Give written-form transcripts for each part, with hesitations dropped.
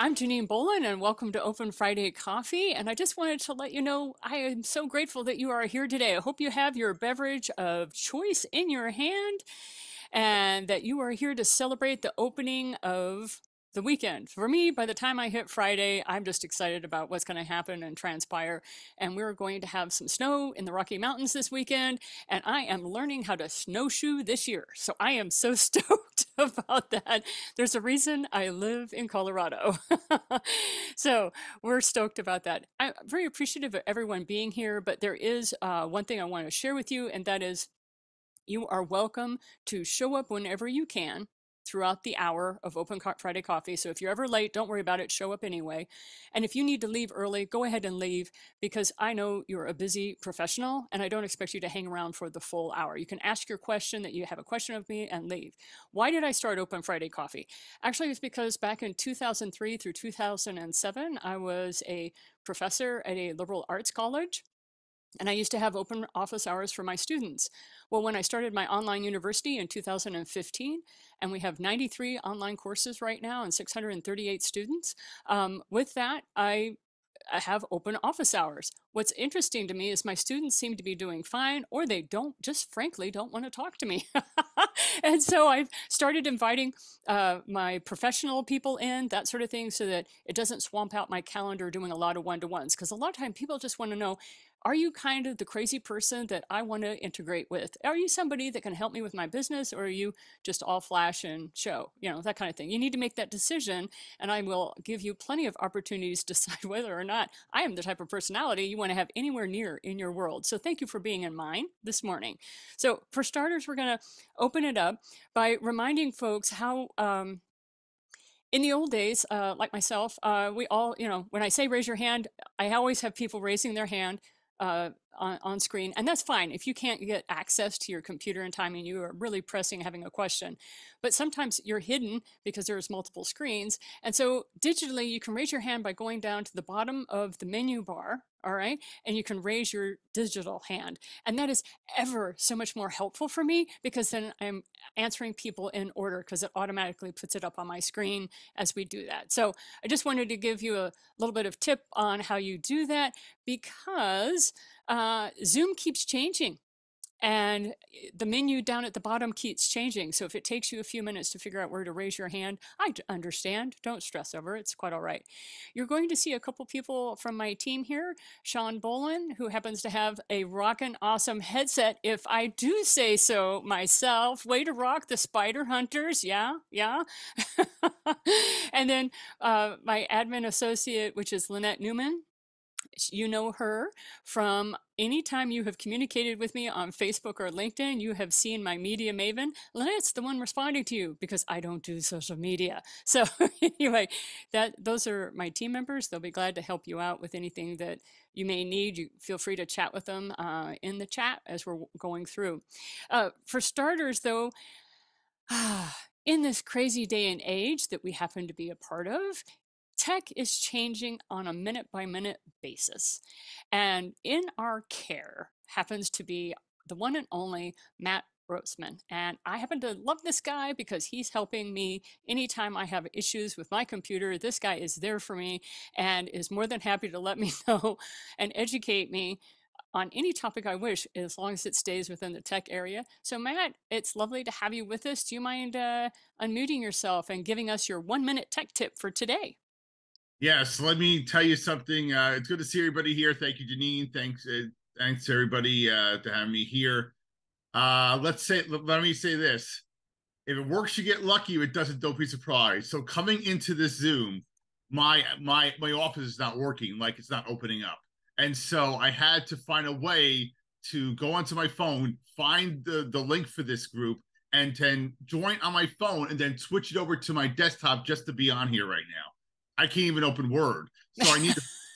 I'm Janine Bolon, and welcome to Open Friday Coffee. And I just wanted to let you know I am so grateful that you are here today. I hope you have your beverage of choice in your hand and that you are here to celebrate the opening of the weekend. For me, by the time I hit Friday, I'm just excited about what's going to happen and transpire. And we're going to have some snow in the Rocky Mountains this weekend, and I am learning how to snowshoe this year. So I am so stoked about that. There's a reason I live in Colorado. So we're stoked about that. I'm very appreciative of everyone being here, but there is one thing I want to share with you, and that is you are welcome to show up whenever you can throughout the hour of Friday Coffee. So if you're ever late, don't worry about it. Show up anyway. And if you need to leave early, go ahead and leave because I know you're a busy professional and I don't expect you to hang around for the full hour. You can ask your question that you have a question of me and leave. Why did I start Open Friday Coffee? Actually, it's because back in 2003 through 2007, I was a professor at a liberal arts college. And I used to have open office hours for my students. Well, when I started my online university in 2015, and we have 93 online courses right now and 638 students, with that, I have open office hours. What's interesting to me is my students seem to be doing fine, or they don't, just frankly, don't want to talk to me. And so I've started inviting my professional people in, that sort of thing, so that it doesn't swamp out my calendar doing a lot of one-to-ones. Because a lot of time people just want to know, are you kind of the crazy person that I want to integrate with? Are you somebody that can help me with my business, or are you just all flash and show? That kind of thing. You need to make that decision, and I will give you plenty of opportunities to decide whether or not I am the type of personality you want to have anywhere near in your world. So thank you for being in mine this morning. So for starters, we're going to open it up by reminding folks how in the old days, like myself, we all, when I say raise your hand, I always have people raising their hand on screen, and that's fine if you can't get access to your computer in time and you are really pressing having a question. But sometimes you're hidden because there's multiple screens, and so digitally you can raise your hand by going down to the bottom of the menu bar. All right. And you can raise your digital hand. And that is ever so much more helpful for me because then I'm answering people in order because it automatically puts it up on my screen as we do that. So I just wanted to give you a little bit of tip on how you do that because Zoom keeps changing. And the menu down at the bottom keeps changing. So if it takes you a few minutes to figure out where to raise your hand, I understand. Don't stress over it. It's quite all right. You're going to see a couple people from my team here. Sean Bolon, who happens to have a rockin' awesome headset, if I do say so myself. Way to rock the Spider Hunters. Yeah, yeah. And then my admin associate, which is Lynette Newman. You know her from anytime you have communicated with me on Facebook or LinkedIn, you have seen my media maven. Lynette's the one responding to you because I don't do social media. So anyway, those are my team members. They'll be glad to help you out with anything that you may need. You feel free to chat with them in the chat as we're going through. For starters, though, in this crazy day and age that we happen to be a part of, tech is changing on a minute by minute basis. And in our care happens to be the one and only Matt Grossman. And I happen to love this guy because he's helping me anytime I have issues with my computer. This guy is there for me and is more than happy to let me know and educate me on any topic I wish, as long as it stays within the tech area. So Matt, it's lovely to have you with us. Do you mind unmuting yourself and giving us your 1 minute tech tip for today? Yes, let me tell you something. It's good to see everybody here. Thank you, Janine. Thanks everybody to have me here. Let me say this: if it works, you get lucky. If it doesn't, don't be surprised. So coming into this Zoom, my office is not working, like it's not opening up, and so I had to find a way to go onto my phone, find the link for this group, and then join on my phone, and then switch it over to my desktop just to be on here right now. I can't even open Word. So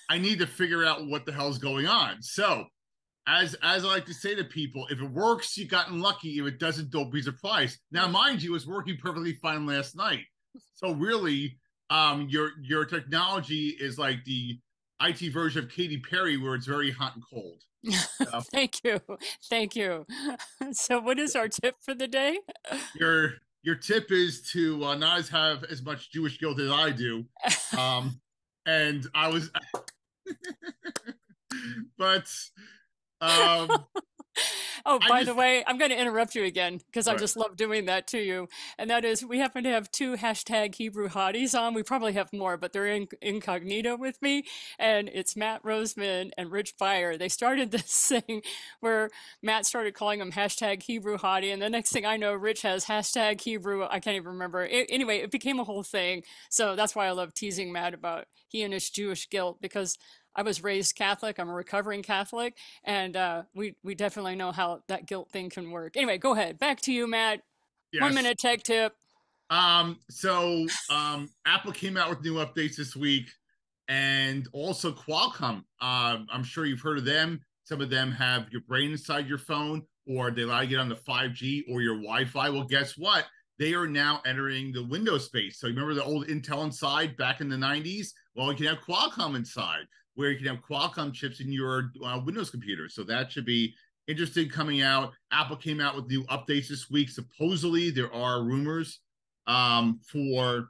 I need to figure out what the hell's going on. So as I like to say to people, if it works, you gotten lucky. If it doesn't, don't be surprised. Now, mind you, it was working perfectly fine last night. So really, your technology is like the IT version of Katy Perry, where it's very hot and cold. So Thank you. Thank you. So what is our tip for the day? your tip is to not have as much Jewish guilt as I do, Um, and I was, but um, Oh, I by the just way, I'm going to interrupt you again because I right. just love doing that to you. And that is, we happen to have two hashtag Hebrew hotties on. We probably have more, but they're incognito with me. And it's Matt Roseman and Rich Beyer. They started this thing where Matt started calling them hashtag Hebrew hottie. And the next thing I know, Rich has hashtag Hebrew. I can't even remember. Anyway, it became a whole thing. So that's why I love teasing Matt about he and his Jewish guilt, because I was raised Catholic. I'm a recovering Catholic, and we definitely know how that guilt thing can work. Anyway, go ahead. Back to you, Matt. One Yes. minute tech tip. Apple came out with new updates this week, and also Qualcomm. I'm sure you've heard of them. Some of them have your brain inside your phone, or they allow you to get on the 5G or your Wi-Fi. Well, guess what? They are now entering the Windows space. So you remember the old Intel inside back in the 90s? Well, you can have Qualcomm inside, where you can have Qualcomm chips in your Windows computer. So that should be interesting coming out. Apple came out with new updates this week. Supposedly, there are rumors for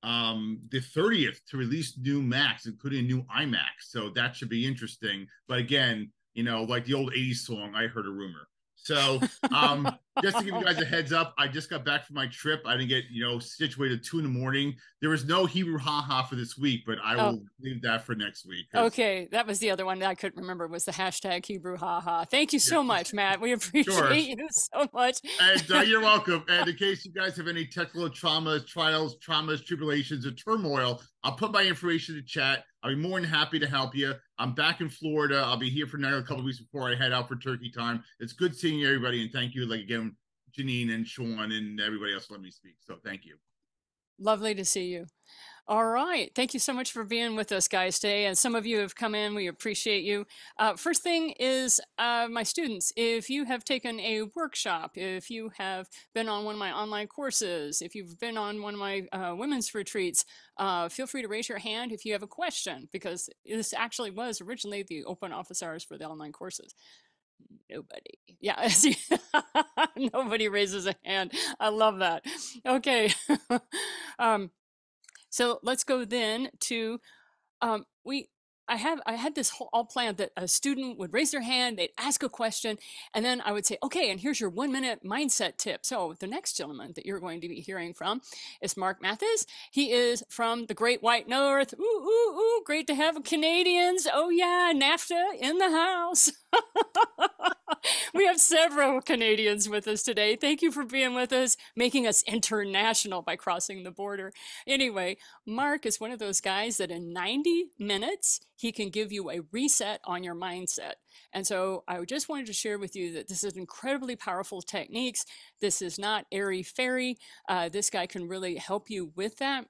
the 30th to release new Macs, including a new iMac. So that should be interesting. But again, like the old 80s song, I heard a rumor. So just to give you guys a heads up, I just got back from my trip. I didn't get, situated 2 in the morning. There was no Hebrew haha for this week, but I Oh, will leave that for next week. Because okay. That was the other one that I couldn't remember was the hashtag Hebrew haha. Thank you so yeah, much, Matt. We sure. appreciate you so much. And you're welcome. And in case you guys have any technical traumas, trials, traumas, tribulations, or turmoil, I'll put my information in the chat. I'll be more than happy to help you. I'm back in Florida. I'll be here for another couple of weeks before I head out for turkey time. It's good seeing everybody, and thank you, like again, Janine and Sean and everybody else let me speak. So thank you. Lovely to see you. All right. Thank you so much for being with us, guys, today. And some of you have come in. We appreciate you. First thing is my students, if you have taken a workshop, if you have been on one of my online courses, if you've been on one of my women's retreats, feel free to raise your hand if you have a question, because this actually was originally the open office hours for the online courses. Nobody. Yeah. Nobody raises a hand. I love that. Okay. um, so let's go then to we. I had this whole all planned that a student would raise their hand, they'd ask a question, and then I would say, okay, and here's your 1 minute mindset tip. So the next gentleman that you're going to be hearing from is Mark Mathis. He is from the Great White North. Ooh, ooh, ooh, great to have Canadians. Oh yeah, NAFTA in the house. We have several Canadians with us today. Thank you for being with us, making us international by crossing the border. Anyway, Mark is one of those guys that in 90 minutes, he can give you a reset on your mindset. And so I just wanted to share with you that this is incredibly powerful techniques. This is not airy fairy. This guy can really help you with that.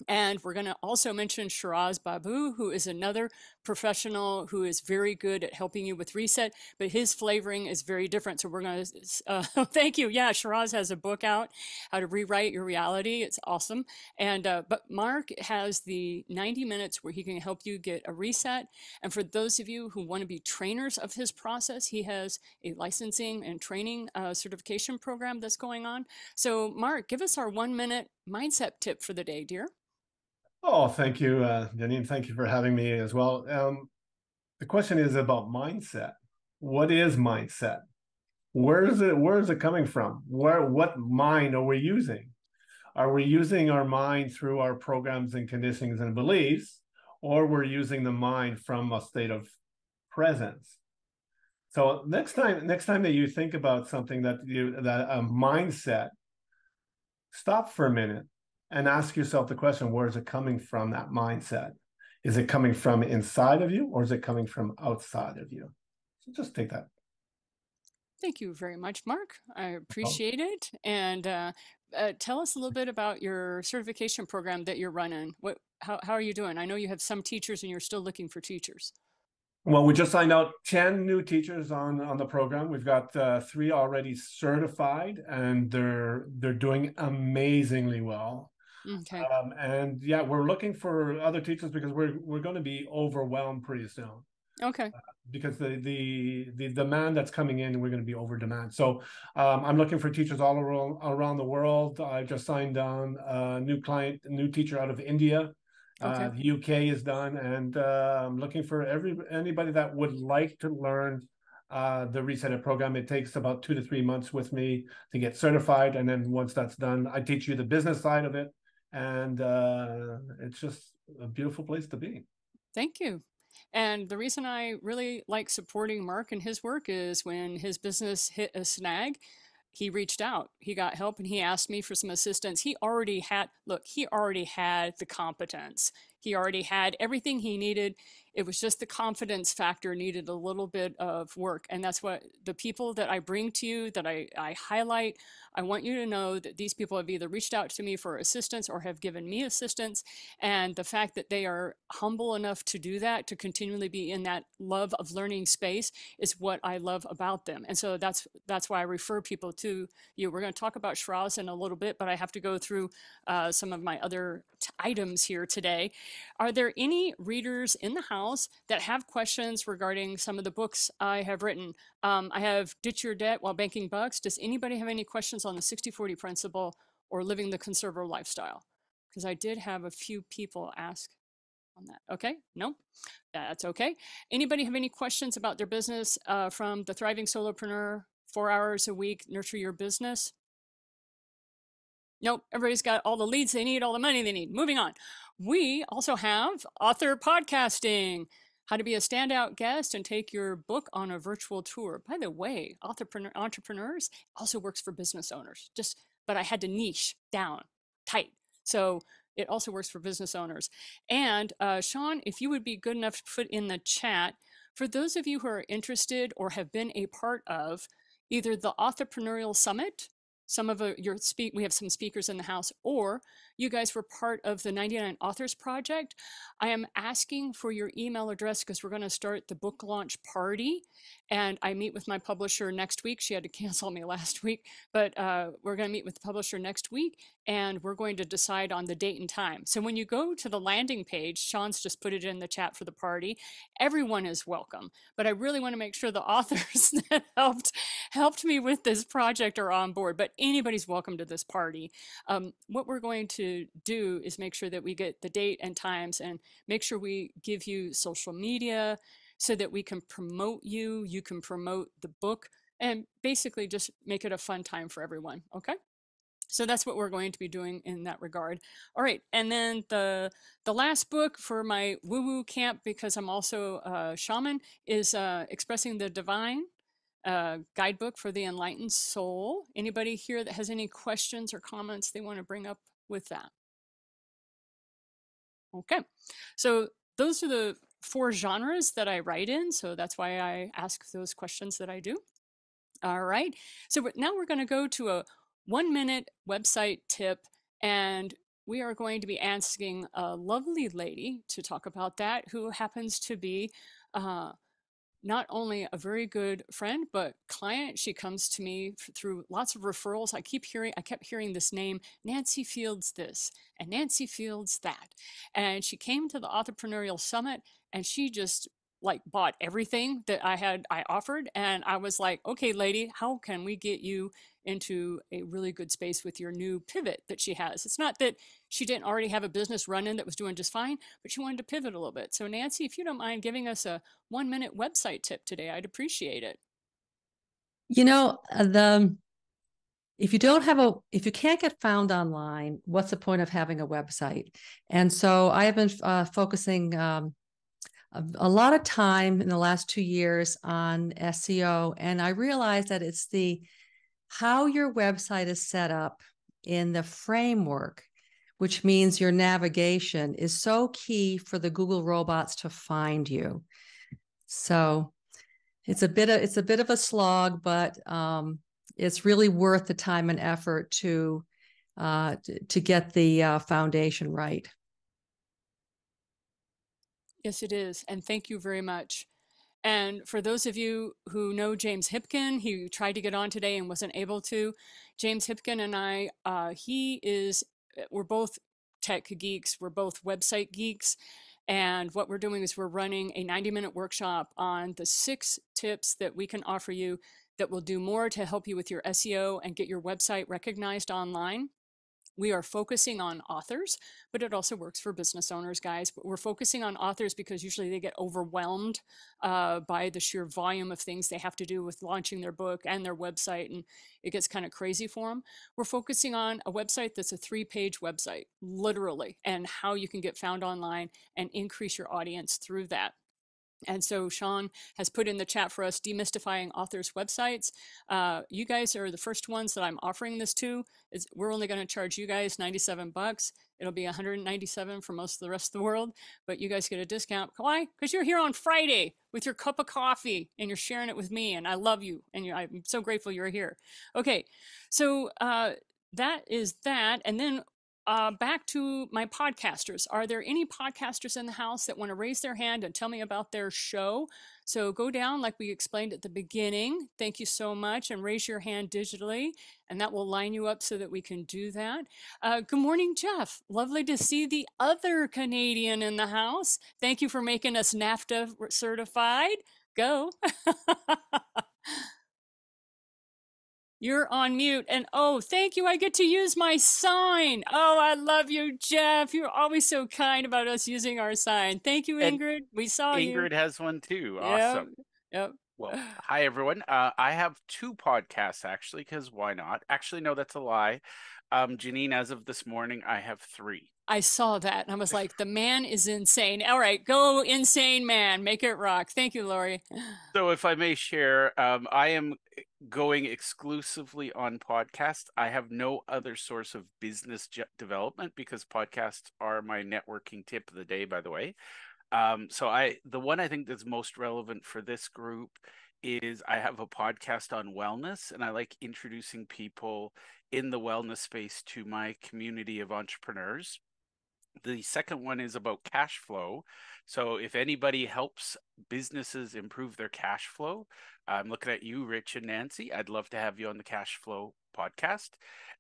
And we're going to also mention Shiraz Babu, who is another professional who is very good at helping you with reset, but his flavoring is very different. So we're going to, thank you. Yeah, Shiraz has a book out, How to Rewrite Your Reality. It's awesome. And, but Mark has the 90 minutes where he can help you get a reset. And for those of you who want to be trainers of his process, he has a licensing and training certification program that's going on. So Mark, give us our 1 minute mindset tip for the day, dear. Oh, thank you, Janine. Thank you for having me as well. The question is about mindset. What is mindset? Where is it? Where is it coming from? What mind are we using? Are we using our mind through our programs and conditionings and beliefs, or we're using the mind from a state of presence? So next time that you think about something that a mindset, stop for a minute and ask yourself the question, where is it coming from, that mindset? Is it coming from inside of you, or is it coming from outside of you? So just take that. Thank you very much, Mark. I appreciate it. And tell us a little bit about your certification program that you're running. How are you doing? I know you have some teachers and you're still looking for teachers. Well, we just signed out 10 new teachers on the program. We've got 3 already certified, and they're doing amazingly well. Okay. And yeah, we're looking for other teachers because we're going to be overwhelmed pretty soon. Okay. Because the demand that's coming in, we're going to be over demand. So I'm looking for teachers all around the world. I just signed on a new teacher out of India. Okay. The UK is done, and I'm looking for anybody that would like to learn the Reset It program. It takes about 2 to 3 months with me to get certified, and then once that's done, I teach you the business side of it, and it's just a beautiful place to be. Thank you. And the reason I really like supporting Mark and his work is when his business hit a snag, he reached out, he got help, and he asked me for some assistance. He already had the competence. He already had everything he needed. It was just the confidence factor needed a little bit of work. And that's what the people that I bring to you, that I highlight, I want you to know that these people have either reached out to me for assistance or have given me assistance. And the fact that they are humble enough to do that, to continually be in that love of learning space, is what I love about them. And so that's why I refer people to you. We're going to talk about Schroz in a little bit, but I have to go through some of my other items here today. Are there any readers in the house that have questions regarding some of the books I have written? I have Ditch Your Debt While Banking Bucks. Does anybody have any questions on the 60/40 principle or living the conservative lifestyle? Because I did have a few people ask on that. Okay, no, that's okay. Anybody have any questions about their business from the Thriving Solopreneur, 4 hours a week, nurture your business? Nope, everybody's got all the leads they need, all the money they need. Moving on. We also have author podcasting, how to be a standout guest and take your book on a virtual tour. By the way, entrepreneurs also works for business owners. But I had to niche down tight. So it also works for business owners. And Sean, if you would be good enough to put in the chat, for those of you who are interested or have been a part of either the Entrepreneurial Summit, some of we have some speakers in the house, or you guys were part of the 99 Authors Project, I am asking for your email address because we're going to start the book launch party. And I meet with my publisher next week. She had to cancel me last week, but we're going to meet with the publisher next week, and we're going to decide on the date and time. So when you go to the landing page, Sean's just put it in the chat for the party. Everyone is welcome, but I really want to make sure the authors that helped me with this project are on board. But anybody's welcome to this party. What we're going to do is make sure that we get the date and times, and make sure we give you social media so that we can promote you. You can promote the book, and basically just make it a fun time for everyone. Okay. So that's what we're going to be doing in that regard. All right, and then the last book for my woo-woo camp, because I'm also a shaman, is Expressing the Divine, guidebook for the enlightened soul. Anybody here that has any questions or comments they want to bring up with that? Okay, so those are the 4 genres that I write in, so that's why I ask those questions that I do. All right, so now we're going to go to a 1-minute website tip, and we are going to be asking a lovely lady to talk about that, who happens to be not only a very good friend, but client. She comes to me through lots of referrals. I kept hearing this name, Nancy Fields this and Nancy Fields that. And she came to the Entrepreneurial Summit, and she just like bought everything that I offered. And I was like, okay, lady, how can we get you into a really good space with your new pivot that she has? It's not that she didn't already have a business running that was doing just fine, but she wanted to pivot a little bit. So Nancy, if you don't mind giving us a 1-minute website tip today, I'd appreciate it. You know, if you can't get found online, what's the point of having a website? And so I have been focusing a lot of time in the last 2 years on SEO, and I realized that it's how your website is set up in the framework, which means your navigation is so key for the Google robots to find you. So it's a bit of a slog, but it's really worth the time and effort to get the foundation right. Yes, it is. And thank you very much. And for those of you who know James Hipkin, he tried to get on today and wasn't able to. James Hipkin and I, we're both tech geeks. We're both website geeks. And what we're doing is we're running a 90-minute workshop on the 6 tips that we can offer you that will do more to help you with your SEO and get your website recognized online. We are focusing on authors, but it also works for business owners, guys. But we're focusing on authors because usually they get overwhelmed by the sheer volume of things they have to do with launching their book and their website, and it gets kind of crazy for them. We're focusing on a website that's a 3-page website, literally, and how you can get found online and increase your audience through that. And so Sean has put in the chat for us, demystifying authors' websites. You guys are the first ones that I'm offering this to. We're only going to charge you guys $97. It'll be $197 for most of the rest of the world, but you guys get a discount. Why? Because you're here on Friday with your cup of coffee and you're sharing it with me, and I love you, and I'm so grateful you're here. Okay, so that is that, and then back to my podcasters. Are there any podcasters in the house that want to raise their hand and tell me about their show? So go down like we explained at the beginning. Thank you so much. And raise your hand digitally, and that will line you up so that we can do that. Good morning, Jeff. Lovely to see the other Canadian in the house. Thank you for making us NAFTA certified. Go. You're on mute. And oh, thank you. I get to use my sign. Oh, I love you, Jeff. You're always so kind about us using our sign. Thank you, And Ingrid. We saw you. Ingrid has one too. Yep. Awesome. Yep. Well, hi everyone. I have 2 podcasts actually, because why not? Actually, no, that's a lie. Janine, as of this morning, I have 3. I saw that and I was like, the man is insane. All right, go insane man. Make it rock. Thank you, Lori. So if I may share, I am going exclusively on podcasts. I have no other source of business development because podcasts are my networking tip of the day, by the way. So the one I think that's most relevant for this group is I have a podcast on wellness, and I like introducing people in the wellness space to my community of entrepreneurs. The second one is about cash flow. So if anybody helps businesses improve their cash flow, I'm looking at you, Rich and Nancy. I'd love to have you on the cash flow podcast.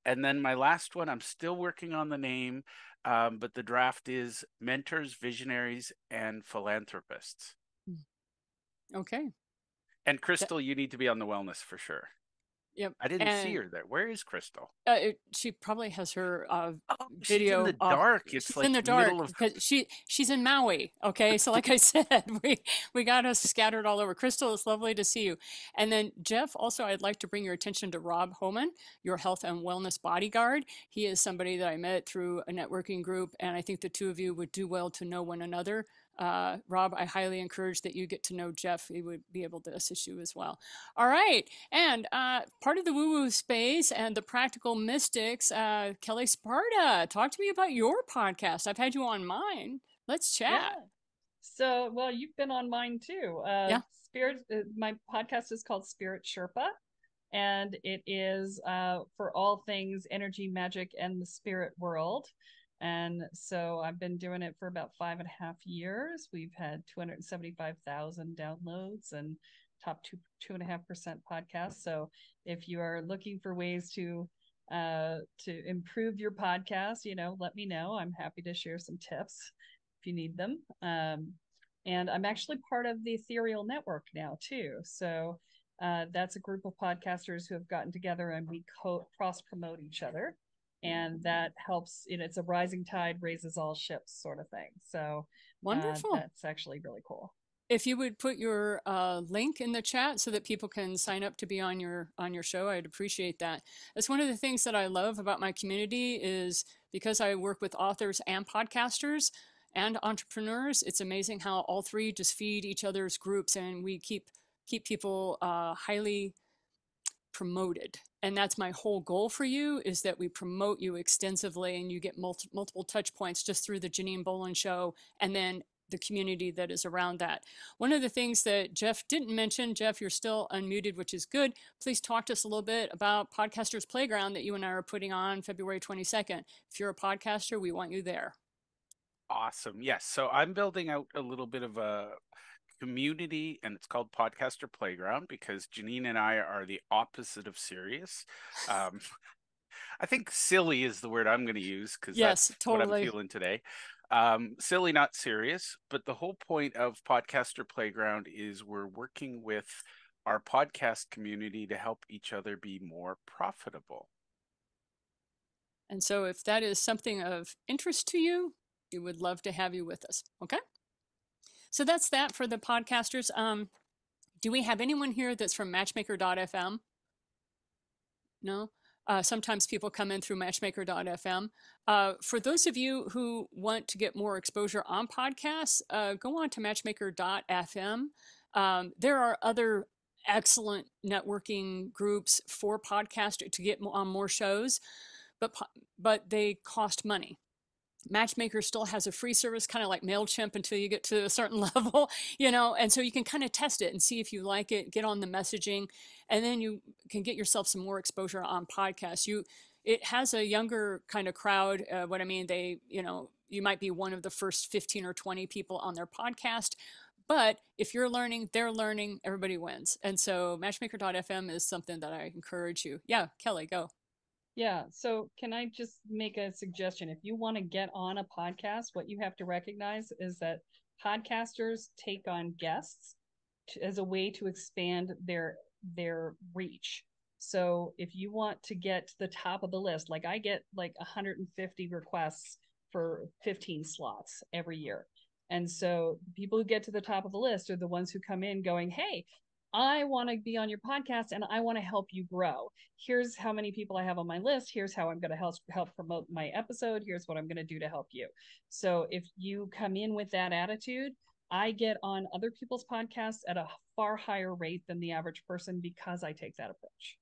And then my last one, I'm still working on the name, but the draft is Mentors, Visionaries, and Philanthropists. Okay. And Crystal, you need to be on the wellness for sure. Yep. I didn't see her there. Where is Crystal? She probably has her she's video in the off. dark. It's she's like in the dark middle of because she's in Maui. Okay, so like I said, we got us scattered all over. Crystal, it's lovely to see you. And then Jeff, also, I'd like to bring your attention to Rob Homan, your health and wellness bodyguard. He is somebody that I met through a networking group, and I think the two of you would do well to know one another. Rob, I highly encourage that you get to know Jeff. He would be able to assist you as well. All right. And part of the woo-woo space and the practical mystics, Kelly Sparta, talk to me about your podcast. I've had you on mine. Let's chat. Yeah. So, well, you've been on mine too. Yeah. My podcast is called Spirit Sherpa, and it is for all things energy, magic, and the spirit world. And so I've been doing it for about 5.5 years. We've had 275,000 downloads and top 2.5% podcasts. So if you are looking for ways to improve your podcast, let me know. I'm happy to share some tips if you need them. And I'm actually part of the Ethereal Network now too. So that's a group of podcasters who have gotten together and we cross promote each other. And that helps, it's a rising tide raises all ships sort of thing. So wonderful. That's actually really cool. If you would put your link in the chat so that people can sign up to be on your show, I'd appreciate that. That's one of the things that I love about my community is because I work with authors and podcasters and entrepreneurs. It's amazing how all three just feed each other's groups, and we keep people highly promoted. And that's my whole goal for you, is that we promote you extensively and you get multiple touch points just through the Janine Bolon show and then the community that is around that. One of the things that Jeff didn't mention, Jeff, you're still unmuted, which is good. Please talk to us a little bit about Podcasters Playground that you and I are putting on February 22nd. If you're a podcaster, we want you there. Awesome. Yes. So I'm building out a little bit of a community, and it's called Podcaster Playground because Janine and I are the opposite of serious. I think silly is the word I'm going to use because yes, that's totally what I'm feeling today. Silly, not serious. But the whole point of Podcaster Playground is we're working with our podcast community to help each other be more profitable. And so if that is something of interest to you, we would love to have you with us. Okay. So that's that for the podcasters. Do we have anyone here that's from matchmaker.fm? No? Sometimes people come in through matchmaker.fm. For those of you who want to get more exposure on podcasts, go on to matchmaker.fm. There are other excellent networking groups for podcasts to get on more shows, but they cost money. Matchmaker still has a free service, kind of like MailChimp, until you get to a certain level, and so you can kind of test it and see if you like it, get on the messaging, and then you can get yourself some more exposure on podcasts. It has a younger kind of crowd. What I mean, you might be one of the first 15 or 20 people on their podcast, but if you're learning, they're learning, everybody wins. And so matchmaker.fm is something that I encourage you. Yeah, Kelly, go. Yeah. So can I just make a suggestion? If you want to get on a podcast, what you have to recognize is that podcasters take on guests as a way to expand their reach. So if you want to get to the top of the list, like I get like 150 requests for 15 slots every year. And so people who get to the top of the list are the ones who come in going, hey, I want to be on your podcast and I want to help you grow. Here's how many people I have on my list. Here's how I'm going to help promote my episode. Here's what I'm going to do to help you. So if you come in with that attitude, I get on other people's podcasts at a far higher rate than the average person because I take that approach.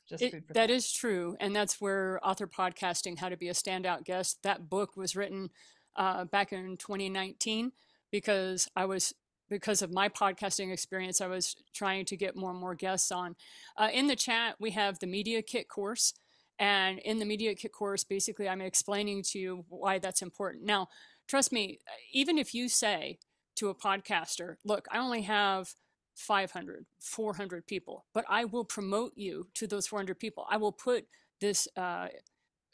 Just food for that thought. is true. And that's where Author Podcasting, How to Be a Standout Guest, that book was written back in 2019 because of my podcasting experience, I was trying to get more and more guests on. In the chat, we have the Media Kit course. And in the Media Kit course, basically, I'm explaining to you why that's important. Now, trust me, even if you say to a podcaster, look, I only have 500, 400 people, but I will promote you to those 400 people. I will put this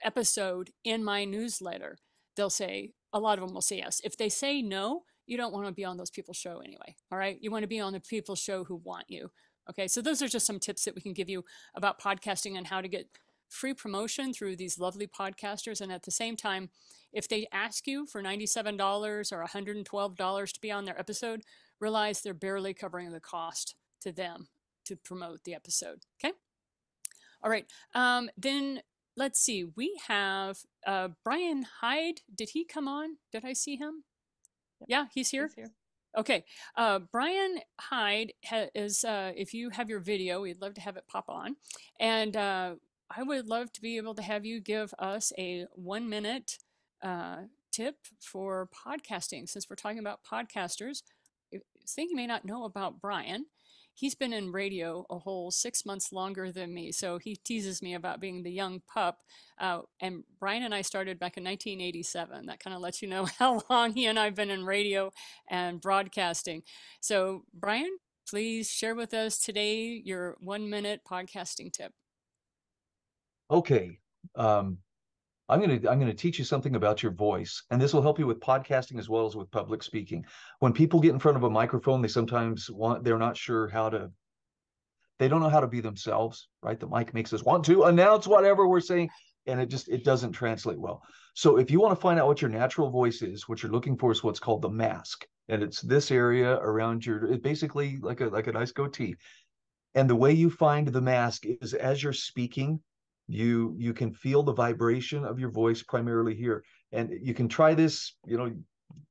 episode in my newsletter. They'll say, a lot of them will say yes. If they say no, you don't want to be on those people's show anyway. All right. You want to be on the people's show who want you. Okay. So those are just some tips that we can give you about podcasting and how to get free promotion through these lovely podcasters. And at the same time, if they ask you for $97 or $112 to be on their episode, realize they're barely covering the cost to them to promote the episode. Okay. All right. Then let's see. We have Brian Hyde. Did he come on? Did I see him? Yep. Yeah, he's here. Okay. Brian Hyde is, if you have your video, we'd love to have it pop on. And I would love to be able to have you give us a 1-minute tip for podcasting. Since we're talking about podcasters, I think you may not know about Brian. He's been in radio a whole 6 months longer than me. So he teases me about being the young pup. And Brian and I started back in 1987. That kind of lets you know how long he and I have been in radio and broadcasting. So Brian, please share with us today your 1-minute podcasting tip. Okay. I'm going to teach you something about your voice, and this will help you with podcasting as well as with public speaking. When people get in front of a microphone, they're not sure they don't know how to be themselves, right? The mic makes us want to announce whatever we're saying, and it doesn't translate well. So if you want to find out what your natural voice is, what you're looking for is what's called the mask. And it's this area around it's basically like a nice goatee. And the way you find the mask is as you're speaking, you can feel the vibration of your voice primarily here. And you can try this,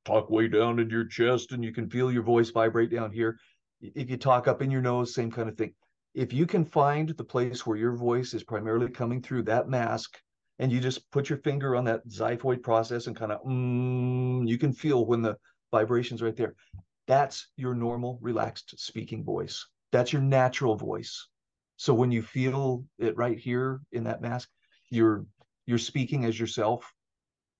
talk way down in your chest and you can feel your voice vibrate down here. If you talk up in your nose, same kind of thing. If you can find the place where your voice is primarily coming through that mask, and you just put your finger on that xiphoid process and kind of, you can feel when the vibration's right there. That's your normal, relaxed speaking voice. That's your natural voice. So when you feel it right here in that mask, you're speaking as yourself.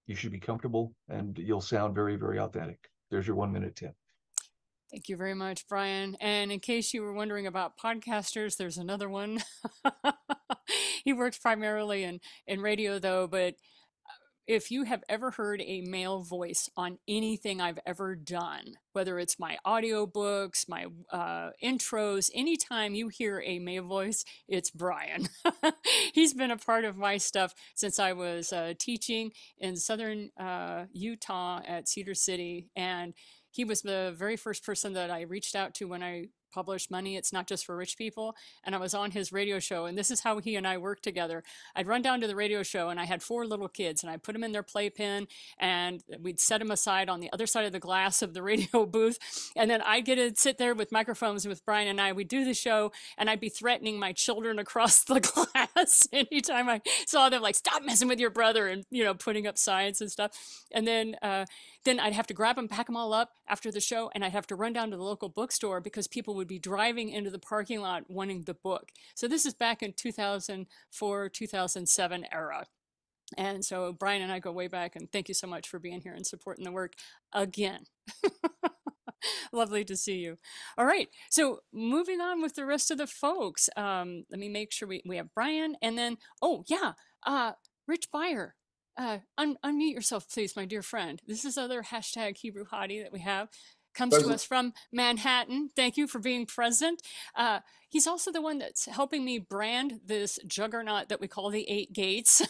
You should be comfortable and you'll sound very, very authentic. There's your 1-minute tip. Thank you very much, Brian. And in case you were wondering about podcasters, there's another one. He works primarily in radio, though, but if you have ever heard a male voice on anything I've ever done, whether it's my audiobooks, my intros, anytime you hear a male voice, it's Brian. He's been a part of my stuff since I was teaching in southern Utah at Cedar City. And he was the very first person that I reached out to when I published Money It's Not Just for Rich People. And I was on his radio show. And this is how he and I worked together. I'd run down to the radio show and I had 4 little kids and I put them in their playpen and we'd set them aside on the other side of the glass of the radio booth. And then I'd get to sit there with microphones with Brian and I. We'd do the show and I'd be threatening my children across the glass anytime I saw them, like, stop messing with your brother, and, you know, putting up signs and stuff. And then I'd have to grab them, pack them all up after the show, and I'd have to run down to the local bookstore because people would be driving into the parking lot wanting the book. So this is back in 2004, 2007 era. And so Brian and I go way back, and thank you so much for being here and supporting the work again. Lovely to see you. All right. So moving on with the rest of the folks. Let me make sure we have Brian, and then, oh yeah, Rich Beyer. Unmute yourself, please, my dear friend. This is other hashtag Hebrew Hottie that we have. Comes to us from Manhattan. Thank you for being present. He's also the one that's helping me brand this juggernaut that we call the 8 Gates.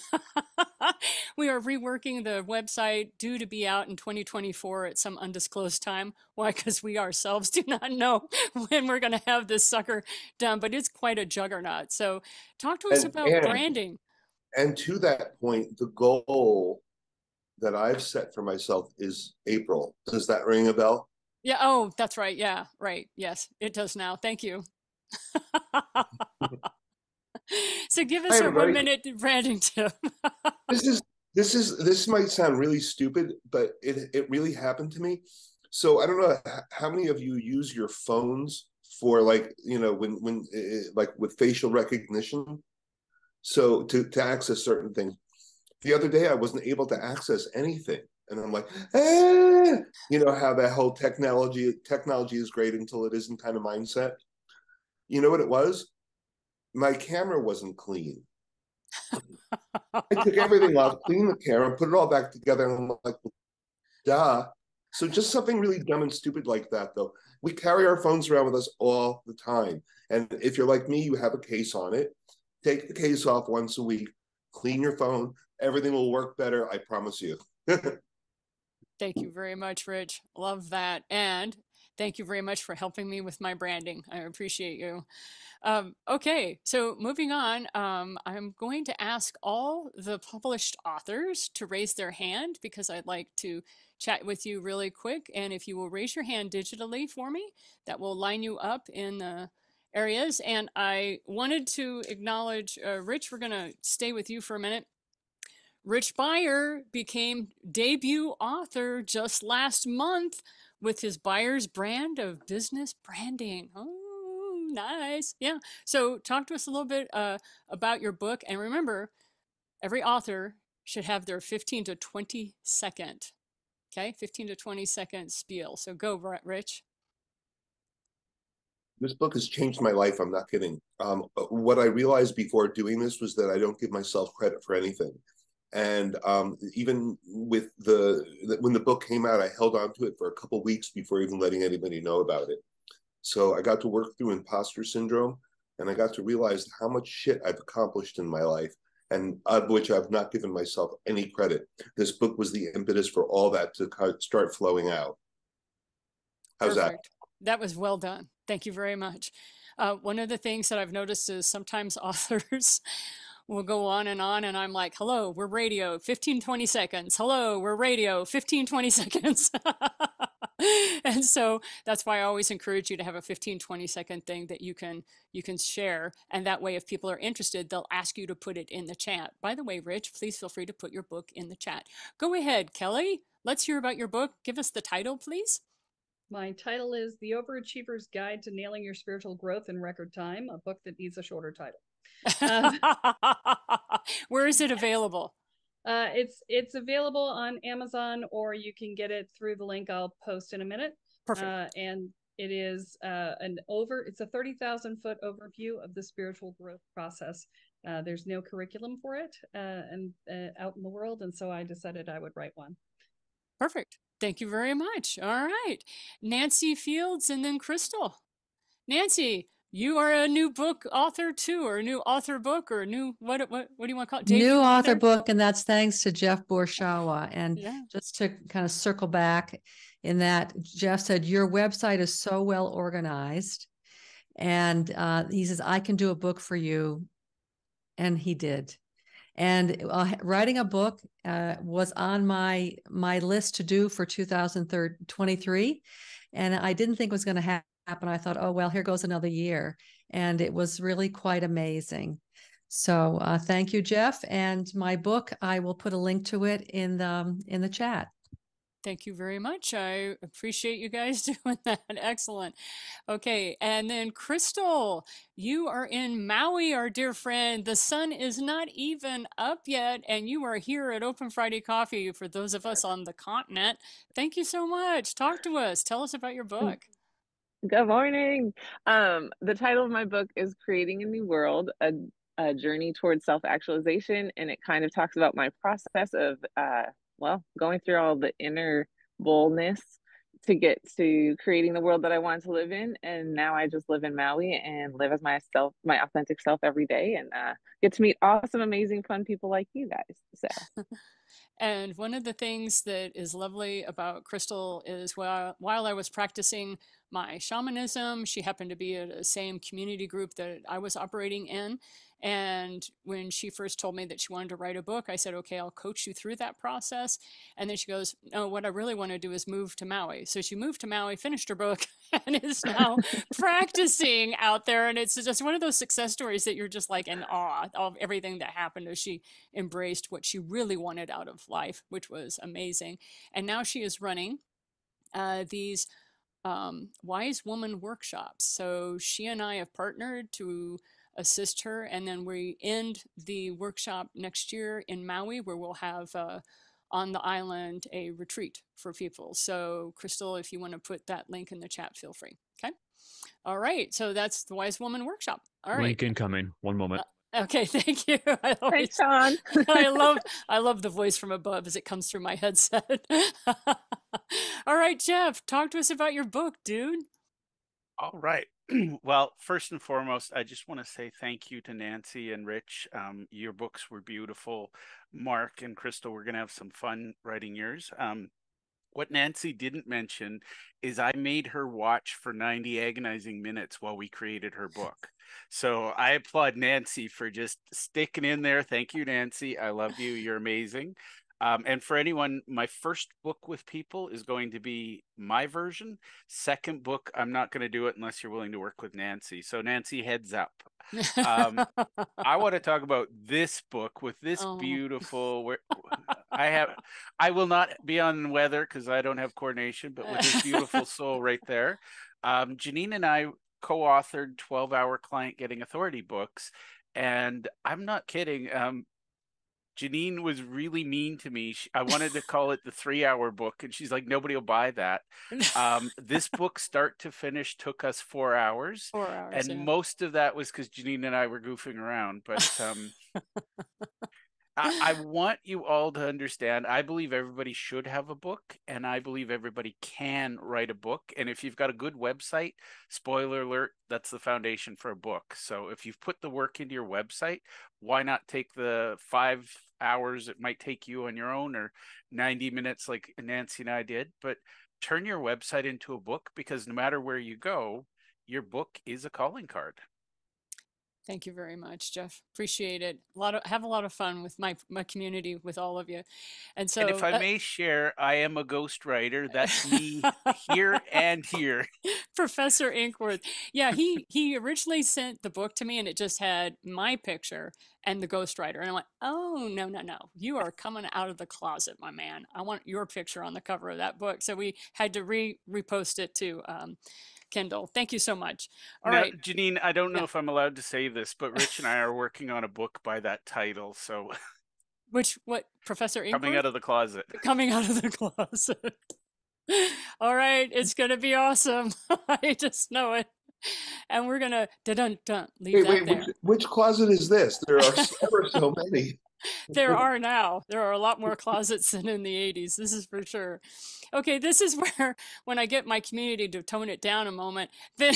We are reworking the website, due to be out in 2024 at some undisclosed time. Why? Because we ourselves do not know when we're going to have this sucker done, but it's quite a juggernaut. So talk to us about branding. And to that point, the goal that I've set for myself is April. Does that ring a bell? Yeah. Oh, that's right. Yeah. Right. Yes, it does now. Thank you. So give us a 1-minute branding tip. This might sound really stupid, but it really happened to me. So I don't know how many of you use your phones for, like, you know, when like with facial recognition. So to access certain things. The other day I wasn't able to access anything. And I'm like, you know how that whole technology is great until it isn't kind of mindset. You know what it was? My camera wasn't clean. I took everything off, cleaned the camera, put it all back together, and I'm like, duh. So just something really dumb and stupid like that, though. We carry our phones around with us all the time. And if you're like me, you have a case on it. Take the case off once a week, clean your phone. Everything will work better, I promise you. Thank you very much, Rich. Love that. And thank you very much for helping me with my branding. I appreciate you. Okay, so moving on, I'm going to ask all the published authors to raise their hand because I'd like to chat with you really quick. And if you will raise your hand digitally for me, that will line you up in the areas. And I wanted to acknowledge, Rich, we're going to stay with you for a minute. Rich Beyer became debut author just last month with his Buyer's brand of business branding. Oh, nice. Yeah. So talk to us a little bit about your book. And remember, every author should have their 15 to 20 second, okay? 15 to 20 second spiel. So go, Rich. This book has changed my life. I'm not kidding. What I realized before doing this was that I don't give myself credit for anything. And even with when the book came out, I held on to it for a couple weeks before even letting anybody know about it. So I got to work through imposter syndrome, and I got to realize how much shit I've accomplished in my life, and of which I've not given myself any credit. This book was the impetus for all that to start flowing out. How's Perfect. That was well done. Thank you very much. One of the things that I've noticed is sometimes authors will go on, and I'm like, hello, we're radio, 15, 20 seconds. Hello, we're radio, 15, 20 seconds. And so that's why I always encourage you to have a 15, 20 second thing that you can share. And that way, if people are interested, they'll ask you to put it in the chat. By the way, Rich, please feel free to put your book in the chat. Go ahead, Kelly. Let's hear about your book. Give us the title, please. My title is The Overachiever's Guide to Nailing Your Spiritual Growth in Record Time, a book that needs a shorter title. Where is it available? It's available on Amazon, or you can get it through the link I'll post in a minute. Perfect. And it is it's a 30,000 foot overview of the spiritual growth process. There's no curriculum for it and out in the world, and so I decided I would write one. Perfect. Thank you very much. All right. Nancy Fields and then Crystal. Nancy, you are a new book author too, or a new author book, or a new, what do you want to call it? New Debut author book, and that's thanks to Jeff Borshawa. And Yeah. just to kind of circle back in that, Jeff said, your website is so well organized. And he says, I can do a book for you. And he did. And writing a book was on my list to do for 2023. And I didn't think it was going to happen. I thought, oh, well, here goes another year. And it was really quite amazing. So thank you, Jeff. And my book, I will put a link to it in the chat. Thank you very much. I appreciate you guys doing that. Excellent. Okay. And then Crystal, you are in Maui, our dear friend. The sun is not even up yet, and you are here at Open Friday Coffee for those of us on the continent. Thank you so much. Talk to us. Tell us about your book. Good morning. The title of my book is Creating a New World, a journey towards self-actualization, and it kind of talks about my process of going through all the inner boldness to get to creating the world that I want to live in. And now I just live in Maui and live as myself, my authentic self every day, and get to meet awesome, amazing, fun people like you guys. So And one of the things that is lovely about Crystal is while I was practicing my shamanism, she happened to be at the same community group that I was operating in. And when she first told me that she wanted to write a book, I said, okay, I'll coach you through that process. And then she goes, no, what I really want to do is move to Maui. So she moved to Maui, finished her book, and is now practicing out there. And it's just one of those success stories that you're just like in awe of everything that happened as she embraced what she really wanted out of life, which was amazing. And now she is running these wise woman workshops. So she and I have partnered to assist her, and then we end the workshop next year in Maui, where we'll have on the island a retreat for people. So Crystal, if you want to put that link in the chat, feel free. Okay. All right. So that's the Wise Woman Workshop. All right. Link incoming. One moment. Okay, thank you. thanks, Sean. I love the voice from above as it comes through my headset. All right, Jeff, talk to us about your book, dude. All right. Well, first and foremost, I just want to say thank you to Nancy and Rich. Your books were beautiful. Mark and Crystal, we're going to have some fun writing yours. What Nancy didn't mention is I made her watch for 90 agonizing minutes while we created her book. So I applaud Nancy for just sticking in there. Thank you, Nancy. I love you. You're amazing. And for anyone, my first book with people is going to be my version. Second book, I'm not going to do it unless you're willing to work with Nancy. So Nancy, heads up. I want to talk about this book with this beautiful. I will not be on weather because I don't have coordination, but with this beautiful soul right there. Janine and I co-authored 12-Hour Client Getting Authority books, and I'm not kidding. Janine was really mean to me. I wanted to call it the 3-hour book, and she's like, nobody will buy that. This book, start to finish, took us 4 hours. 4 hours, and yeah. most of that was because Janine and I were goofing around. But I want you all to understand, I believe everybody should have a book, and I believe everybody can write a book. And if you've got a good website, spoiler alert, that's the foundation for a book. So if you've put the work into your website, why not take the 5 hours it might take you on your own, or 90 minutes like Nancy and I did, but turn your website into a book, because no matter where you go, your book is a calling card. Thank you very much, Jeff. Appreciate it. Have a lot of fun with my community, with all of you. And so, and if I may share, I am a ghostwriter. That's me here and here. Professor Inkworth. Yeah, he originally sent the book to me, and it just had my picture and the ghostwriter. And I'm like, oh, no. You are coming out of the closet, my man. I want your picture on the cover of that book. So we had to repost it to Kindle. Thank you so much. All right, Janine, I don't know if I'm allowed to say this, but Rich and I are working on a book by that title. So what, Professor Inkworth? Coming out of the closet. Coming out of the closet. All right, it's going to be awesome. I just know it. And we're going to leave Wait, that wait, there. which closet is this? There are ever so many. There are now. There are a lot more closets than in the 80s. This is for sure. Okay, this is where, when I get my community to tone it down a moment, then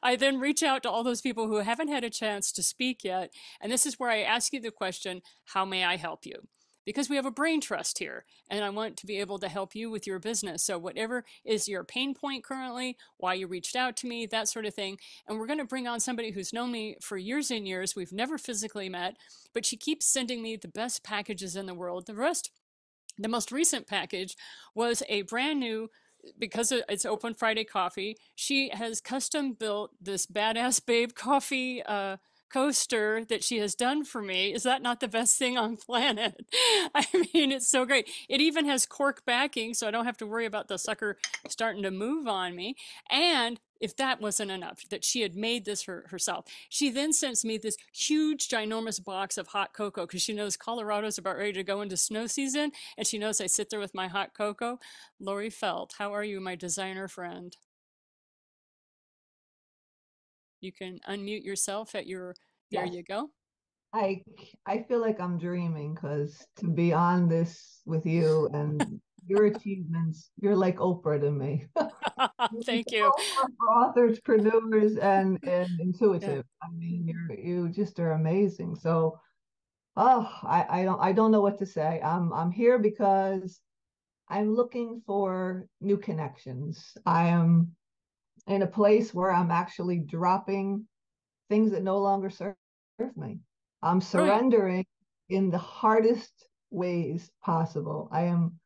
I then reach out to all those people who haven't had a chance to speak yet. And this is where I ask you the question, how may I help you? Because we have a brain trust here, and I want to be able to help you with your business. So whatever is your pain point currently, why you reached out to me, that sort of thing. And we're going to bring on somebody who's known me for years and years. We've never physically met, but she keeps sending me the best packages in the world. The most recent package was a brand new, because it's Open Friday Coffee. She has custom built this badass babe coffee coaster that she has done for me. Is that not the best thing on planet? I mean, it's so great. It even has cork backing, so I don't have to worry about the sucker starting to move on me. And if that wasn't enough, that she had made this herself, she then sends me this huge, ginormous box of hot cocoa because she knows Colorado's about ready to go into snow season, and she knows I sit there with my hot cocoa. Lori Felt, how are you, my designer friend? You can unmute yourself at your, there Yes. you go. I I feel like I'm dreaming because to be on this with you and your achievements, you're like Oprah to me. Thank you. Oprah for authors, preneurs, and Yeah. intuitive. I mean, you just are amazing. So, oh, I don't know what to say. I'm here because I'm looking for new connections. I am in a place where I'm actually dropping things that no longer serve me. I'm Brilliant. surrendering in the hardest ways possible. I am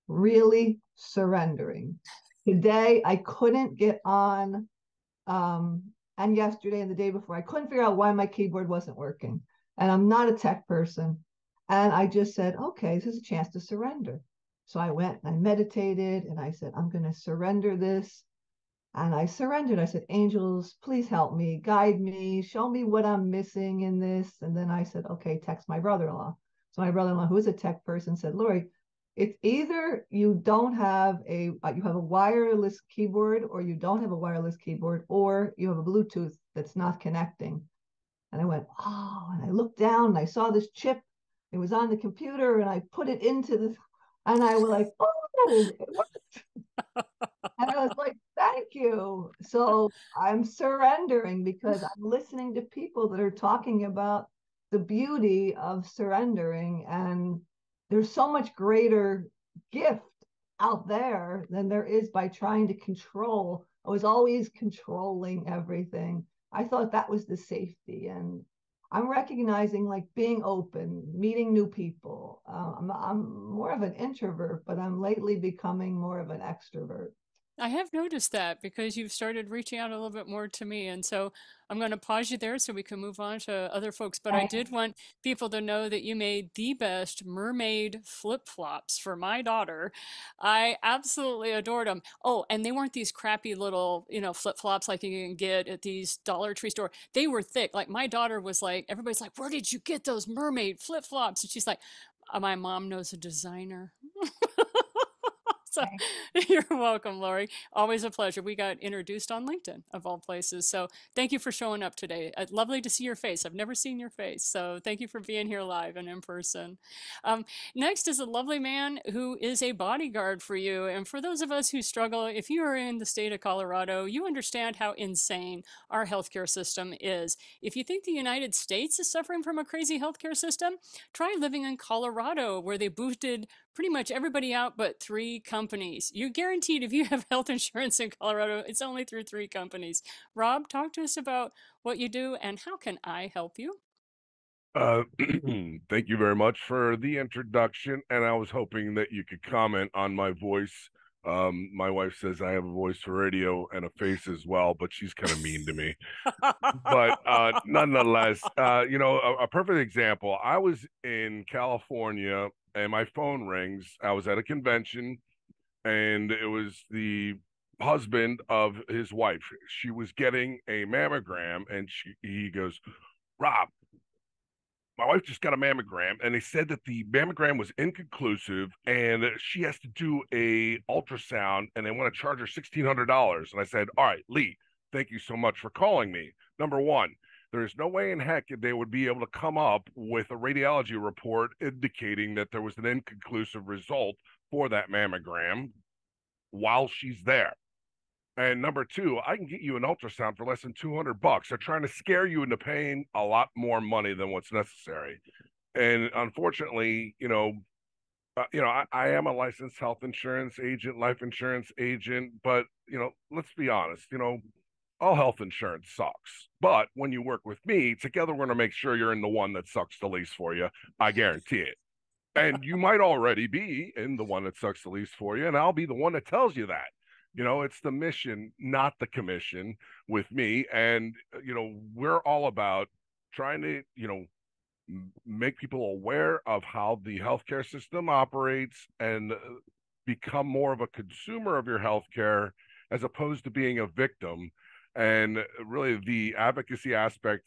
really surrendering. Today, I couldn't get on, and yesterday and the day before, I couldn't figure out why my keyboard wasn't working. And I'm not a tech person. And I just said, okay, this is a chance to surrender. So I went and I meditated and I said, I'm going to surrender this. And I surrendered. I said, angels, please help me, guide me, show me what I'm missing in this. And then I said, okay, text my brother-in-law. So my brother-in-law, who is a tech person, said, Lori, it's either you don't have you have a wireless keyboard, or you don't have a wireless keyboard, or you have a Bluetooth that's not connecting. And I went, oh, and I looked down and I saw this chip. It was on the computer and I put it into the, and I was like, oh, it worked. And I was like, thank you. So I'm surrendering because I'm listening to people that are talking about the beauty of surrendering. And there's so much greater gift out there than there is by trying to control. I was always controlling everything. I thought that was the safety. And I'm recognizing like being open, meeting new people. I'm more of an introvert, but I'm lately becoming more of an extrovert. I have noticed that because you've started reaching out a little bit more to me. And so I'm going to pause you there so we can move on to other folks. But I did want people to know that you made the best mermaid flip-flops for my daughter. I absolutely adored them. Oh, and they weren't these crappy little, flip-flops like you can get at these Dollar Tree store. They were thick. Like my daughter was like, everybody's like, where did you get those mermaid flip-flops? And she's like, my mom knows a designer. So you're welcome, Lori. Always a pleasure. We got introduced on LinkedIn, of all places. So thank you for showing up today. Lovely to see your face. I've never seen your face. So thank you for being here live and in person. Next is a lovely man who is a bodyguard for you. And for those of us who struggle, if you are in the state of Colorado, you understand how insane our healthcare system is. If you think the United States is suffering from a crazy healthcare system, try living in Colorado, where they boosted pretty much everybody out but 3 companies. You're guaranteed if you have health insurance in Colorado, it's only through 3 companies. Rob, talk to us about what you do and how can I help you? Thank you very much for the introduction. And I was hoping that you could comment on my voice. My wife says I have a voice for radio and a face as well, but she's kind of mean to me. But nonetheless, a perfect example. I was in California and my phone rings. I was at a convention and it was the husband of his wife. She was getting a mammogram and he goes, Rob, my wife just got a mammogram, and they said that the mammogram was inconclusive, and she has to do a ultrasound, and they want to charge her $1,600. And I said, all right, Lee, thank you so much for calling me. Number one, there is no way in heck they would be able to come up with a radiology report indicating that there was an inconclusive result for that mammogram while she's there. And number two, I can get you an ultrasound for less than $200. They're trying to scare you into paying a lot more money than what's necessary. And unfortunately, I am a licensed health insurance agent, life insurance agent, but let's be honest, all health insurance sucks. But when you work with me, together we're going to make sure you're in the one that sucks the least for you. I guarantee it. And you might already be in the one that sucks the least for you, and I'll be the one that tells you that. It's the mission, not the commission with me. And, we're all about trying to, make people aware of how the healthcare system operates and become more of a consumer of your healthcare as opposed to being a victim. And really the advocacy aspect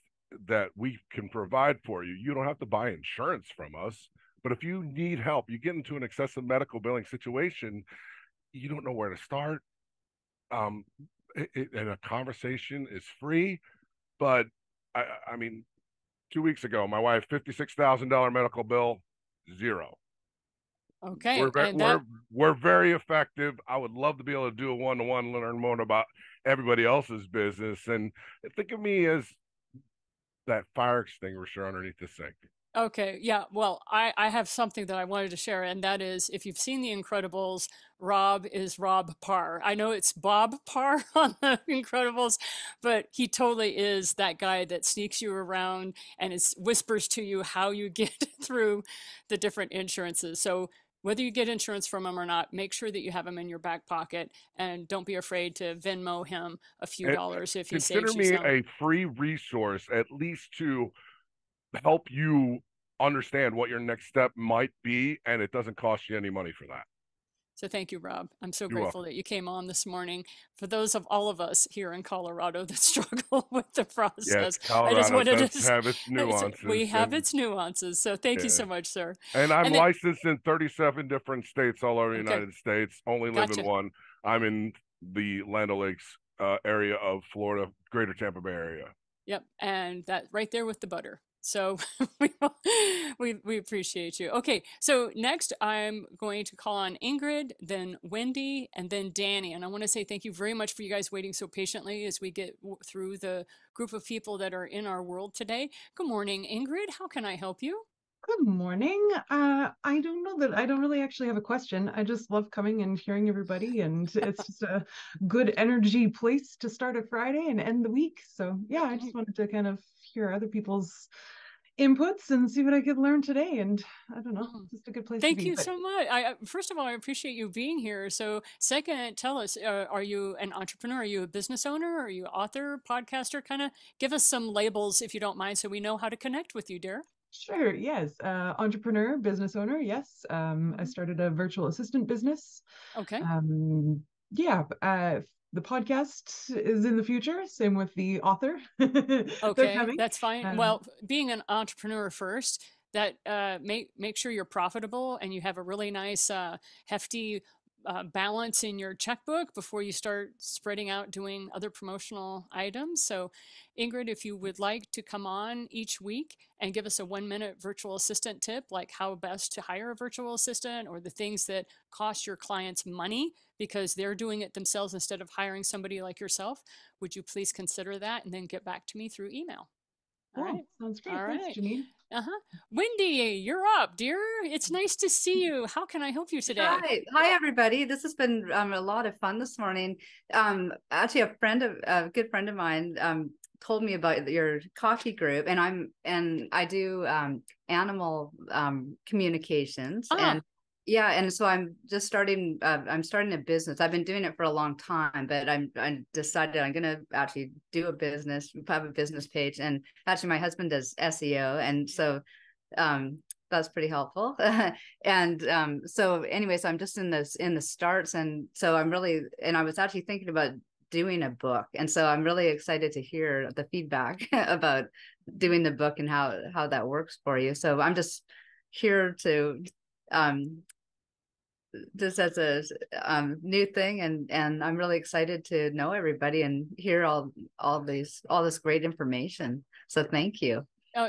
that we can provide for you. You don't have to buy insurance from us, but if you need help, you get into an excessive medical billing situation, you don't know where to start. And a conversation is free, but I mean, 2 weeks ago, my wife, $56,000 medical bill, zero. Okay. We're very effective. I would love to be able to do a one-to-one, learn more about everybody else's business, and think of me as that fire extinguisher underneath the sink. Okay. Yeah. Well, I have something that I wanted to share, and that is if you've seen The Incredibles, Rob is Rob Parr. I know it's Bob Parr on The Incredibles, but he totally is that guy that sneaks you around and whispers to you how you get through the different insurances. So whether you get insurance from him or not, make sure that you have him in your back pocket, and don't be afraid to Venmo him a few dollars if he saves you some. Consider me a free resource, at least to help you understand what your next step might be, and it doesn't cost you any money for that. So thank you, Rob. I'm so You're grateful welcome. that you came on this morning. For those of all of us here in Colorado that struggle with the process, Yes, I just Colorado wanted does have its nuances. we have its nuances. So thank you Yeah. so much, sir. And I'm And then, licensed in 37 different states all over the okay, United States. Only live in gotcha. one. I'm in the Land O'Lakes area of Florida, Greater Tampa Bay area. Yep, and that right there with the butter. So we appreciate you. Okay, so next I'm going to call on Ingrid, then Wendy, and then Danny. And I want to say thank you very much for you guys waiting so patiently as we get through the group of people that are in our world today. Good morning, Ingrid. How can I help you? Good morning. I don't know that I don't really actually have a question. I just love coming and hearing everybody, and it's just a good energy place to start a Friday and end the week. So yeah, I just wanted to kind of hear other people's inputs and see what I could learn today. And I don't know, just a good place to Thank be. you But so much. First of all, I appreciate you being here. So second, tell us, are you an entrepreneur? Are you a business owner? Are you author, podcaster? Kind of give us some labels if you don't mind so we know how to connect with you, dear. sure, yes. Entrepreneur, business owner, yes. I started a virtual assistant business. Okay. Yeah, the podcast is in the future. Same with the author. They're Okay, coming. that's fine. Well, being an entrepreneur first, that make sure you're profitable and you have a really nice hefty balance in your checkbook before you start spreading out doing other promotional items. So, Ingrid, if you would like to come on each week and give us a 1-minute virtual assistant tip, like how best to hire a virtual assistant or the things that cost your clients money because they're doing it themselves instead of hiring somebody like yourself, would you please consider that and then get back to me through email? All right. Sounds great. All Thanks, right. Janine. Wendy, you're up, dear. It's nice to see you. How can I help you today? Hi, everybody. This has been a lot of fun this morning. Actually, a good friend of mine told me about your coffee group, and I do animal communications, and yeah, and so I'm just starting. I'm starting a business. I've been doing it for a long time, but I decided I'm going to actually do a business. Have a business page, and actually, my husband does SEO, and so that's pretty helpful. And so anyway, so I'm just in the starts, and so I was actually thinking about doing a book. And so I'm really excited to hear the feedback about doing the book and how that works for you. So I'm just here to just as a new thing, and I'm really excited to know everybody and hear all this great information. So thank you.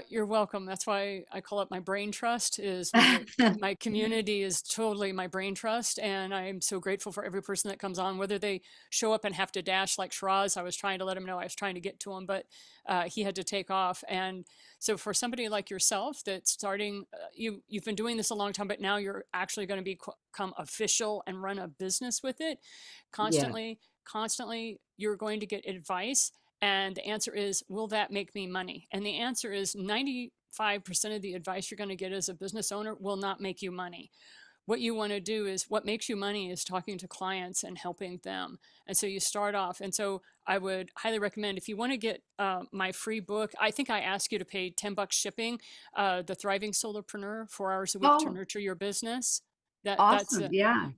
You're welcome. That's why I call it my brain trust. Is my community is totally my brain trust, and I'm so grateful for every person that comes on, whether they show up and have to dash like Shiraz. I was trying to let him know I was trying to get to him, but he had to take off. And so for somebody like yourself that's starting, you've been doing this a long time, but now you're actually going to become official and run a business with it constantly. Constantly, you're going to get advice. And the answer is, will that make me money? And the answer is 95% of the advice you're going to get as a business owner will not make you money. What you want to do is, what makes you money is talking to clients and helping them. And so you start off. And so I would highly recommend, if you want to get my free book, I think I ask you to pay $10 shipping, The Thriving Solopreneur, 4 hours a week to nurture your business. Awesome. Yeah.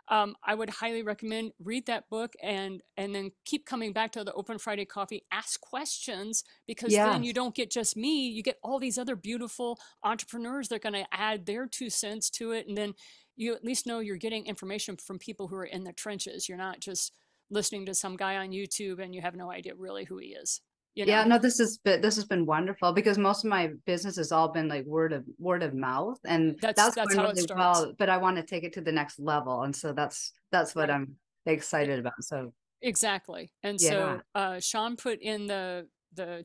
I would highly recommend read that book and then keep coming back to the Open Friday Coffee. Ask questions, because then you don't get just me. You get all these other beautiful entrepreneurs that are going to add their 2 cents to it, and then you at least know you're getting information from people who are in the trenches. You're not just listening to some guy on YouTube and you have no idea really who he is. Yeah, no, this has been wonderful, because most of my business has all been like word of mouth, and that's going how really well. But I want to take it to the next level, and so that's what I'm excited about. So exactly, and so Sean put in the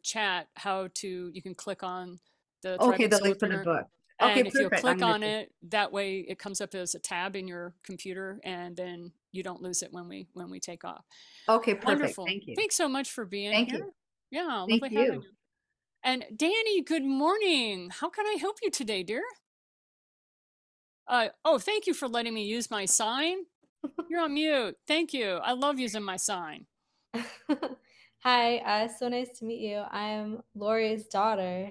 chat how you can click on the the link for the book. And if you click on it, that way it comes up as a tab in your computer, and then you don't lose it when we take off. Okay, perfect. Wonderful. Thank you. Thanks so much for being here. You. Yeah, Thank lovely you. having you. And Danny, good morning. How can I help you today, dear? Thank you for letting me use my sign. You're on mute. Thank you. I love using my sign. Hi, so nice to meet you. I'm Lori's daughter.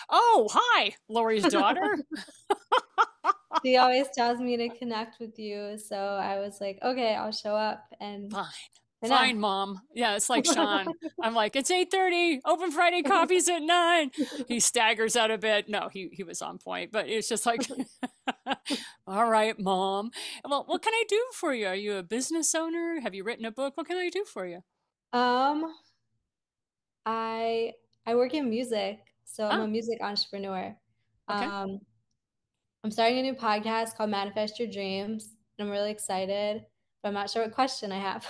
Oh, hi, Lori's daughter. She always tells me to connect with you, so I was like, okay, I'll show up. And Fine, Mom. Yeah, it's like Sean. I'm like, it's 8:30. Open Friday Coffee's at 9. He staggers out a bit. No, he was on point, but it's just like, all right, Mom. Well, what can I do for you? Are you a business owner? Have you written a book? What can I do for you? I work in music, so I'm a music entrepreneur. Okay. I'm starting a new podcast called Manifest Your Dreams, and I'm really excited, but I'm not sure what question I have.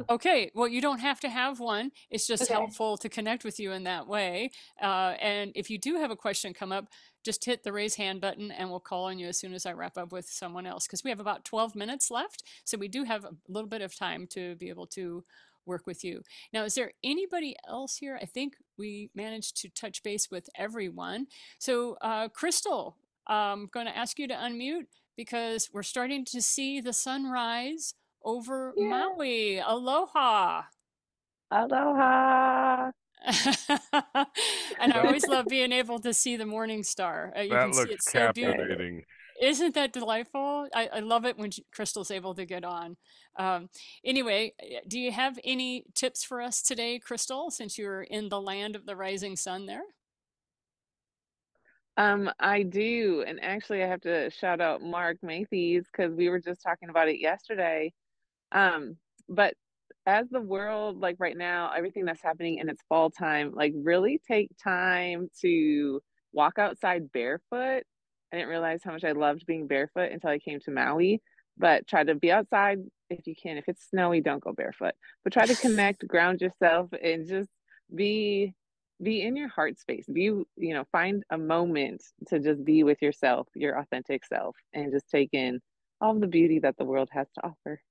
Okay, well, you don't have to have one. It's just helpful to connect with you in that way. And if you do have a question come up, just hit the raise hand button and we'll call on you as soon as I wrap up with someone else, because we have about 12 minutes left. So we do have a little bit of time to be able to work with you. Now, is there anybody else here? I think we managed to touch base with everyone. So Crystal, I'm going to ask you to unmute, because we're starting to see the sunrise over Maui. Aloha. Aloha. And I always love being able to see the morning star. You can see it so beautiful. Isn't that delightful? I love it when Crystal's able to get on. Anyway, do you have any tips for us today, Crystal, since you're in the land of the rising sun there? I do. And actually, I have to shout out Mark Matthews, because we were just talking about it yesterday. But as the world, like right now, everything that's happening in its fall time, like really take time to walk outside barefoot. I didn't realize how much I loved being barefoot until I came to Maui, but try to be outside if you can. If it's snowy, don't go barefoot, but try to connect, ground yourself, and just be in your heart space. Find a moment to just be with yourself, your authentic self, and just take in all the beauty that the world has to offer.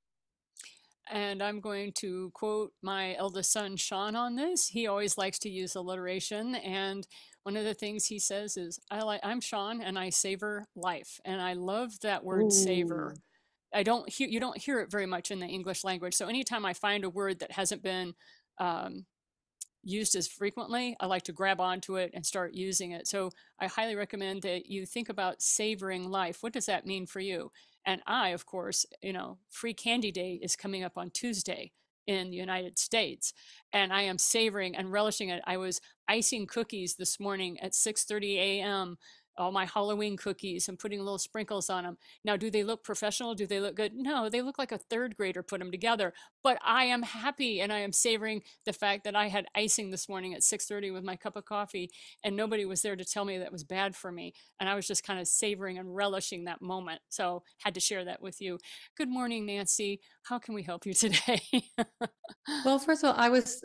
And I'm going to quote my eldest son, Sean, on this. He always likes to use alliteration. And one of the things he says is, I'm Sean and I savor life. And I love that word savor. You don't hear it very much in the English language. So anytime I find a word that hasn't been used as frequently, I like to grab onto it and start using it. So I highly recommend that you think about savoring life. What does that mean for you? And of course, Free Candy Day is coming up on Tuesday. in the United States. And I am savoring and relishing it. I was icing cookies this morning at 6:30 a.m., all my Halloween cookies, and putting little sprinkles on them. Now, do they look professional? Do they look good? No, they look like a third grader put them together. But I am happy, and I am savoring the fact that I had icing this morning at 6:30 with my cup of coffee, and nobody was there to tell me that was bad for me. And I was just kind of savoring and relishing that moment. So had to share that with you. Good morning, Nancy. How can we help you today? Well, first of all,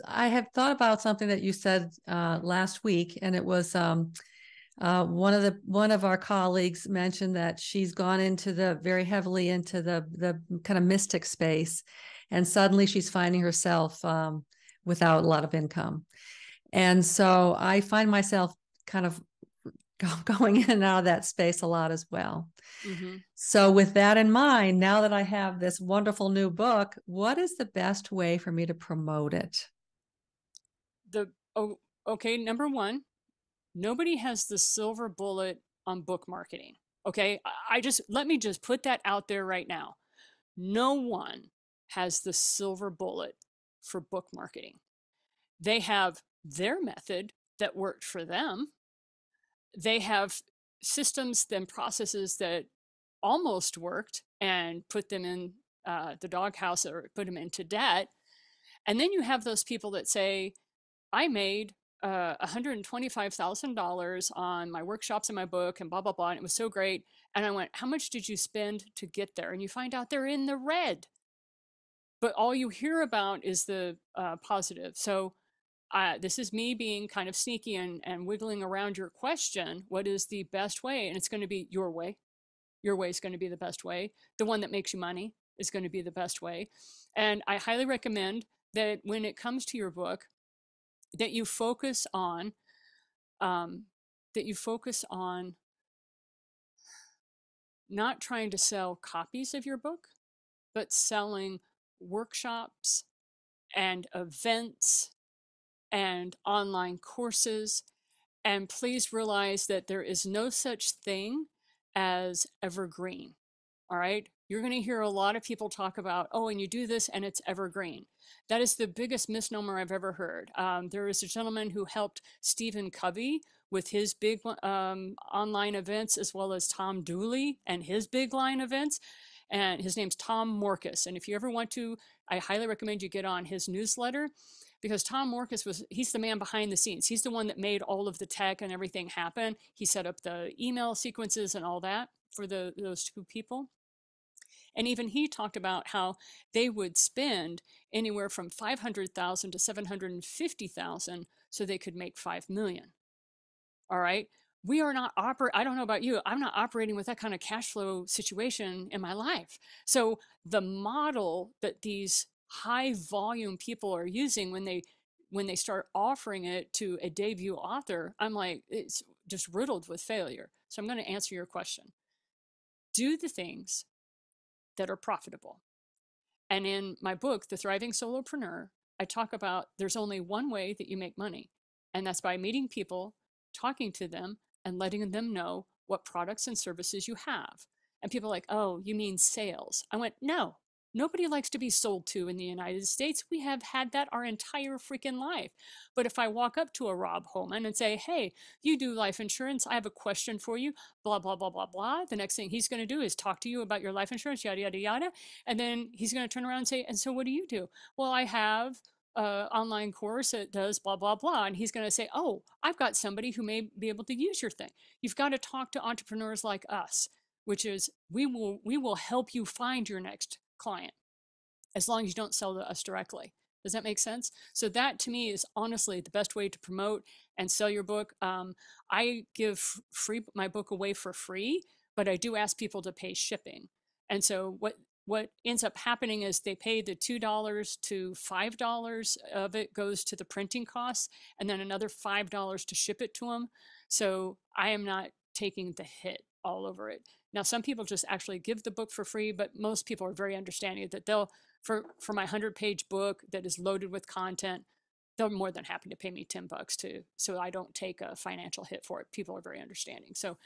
I have thought about something that you said last week, and it was one of our colleagues mentioned that she's gone into very heavily into the kind of mystic space, and suddenly she's finding herself without a lot of income. And so I find myself kind of going in and out of that space a lot as well. Mm-hmm. So with that in mind, now that I have this wonderful new book, what is the best way for me to promote it? Okay, number one, nobody has the silver bullet on book marketing. Okay, let me just put that out there right now. No one has the silver bullet for book marketing. They have their method that worked for them. They have systems and processes that almost worked and put them in the doghouse or put them into debt. And then you have those people that say, I made $125,000 on my workshops and my book and blah, blah, blah. And it was so great. And I went, how much did you spend to get there? And you find out they're in the red. But all you hear about is the positive. So this is me being kind of sneaky and wiggling around your question. What is the best way? And it's going to be your way. Your way is going to be the best way. The one that makes you money is going to be the best way. And I highly recommend that when it comes to your book, that you focus on not trying to sell copies of your book, but selling workshops and events and online courses. And please realize that there is no such thing as evergreen. All right. You're going to hear a lot of people talk about, oh, and you do this and it's evergreen. That is the biggest misnomer I've ever heard. There is a gentleman who helped Stephen Covey with his big online events, as well as Tom Dooley and his big line events. And his name's Tom Morkis. And if you ever want to, I highly recommend you get on his newsletter, because Tom Morkis he's the man behind the scenes. He's the one that made all of the tech and everything happen. He set up the email sequences and all that for those two people. And even he talked about how they would spend anywhere from $500,000 to $750,000 so they could make $5 million. All right. We are not I don't know about you. I'm not operating with that kind of cash flow situation in my life. So the model that these high volume people are using when they start offering it to a debut author, I'm like, it's just riddled with failure. So I'm going to answer your question. Do the things that are profitable. And in my book, The Thriving Solopreneur, I talk about there's only one way that you make money, and that's by meeting people, talking to them, and letting them know what products and services you have. And people are like, oh, you mean sales? I went, no, nobody likes to be sold to in the United States. We have had that our entire freaking life. But if I walk up to a Rob Holman and say, hey, you do life insurance, I have a question for you, blah, blah, blah, blah, blah. The next thing he's going to do is talk to you about your life insurance, yada, yada, yada. And then he's going to turn around and say, and so what do you do? Well, I have online course that does blah, blah, blah. And he's going to say, oh, I've got somebody who may be able to use your thing. You've got to talk to entrepreneurs like us, which is we will help you find your next client as long as you don't sell to us directly. Does that make sense? So that to me is honestly the best way to promote and sell your book. I give my book away for free, but I do ask people to pay shipping. And so what ends up happening is they pay the $2 to $5 of it goes to the printing costs, and then another $5 to ship it to them. So I am not taking the hit all over it. Now, some people just actually give the book for free, but most people are very understanding that they'll, for my 100-page book that is loaded with content, they're more than happy to pay me $10 so I don't take a financial hit for it. People are very understanding. So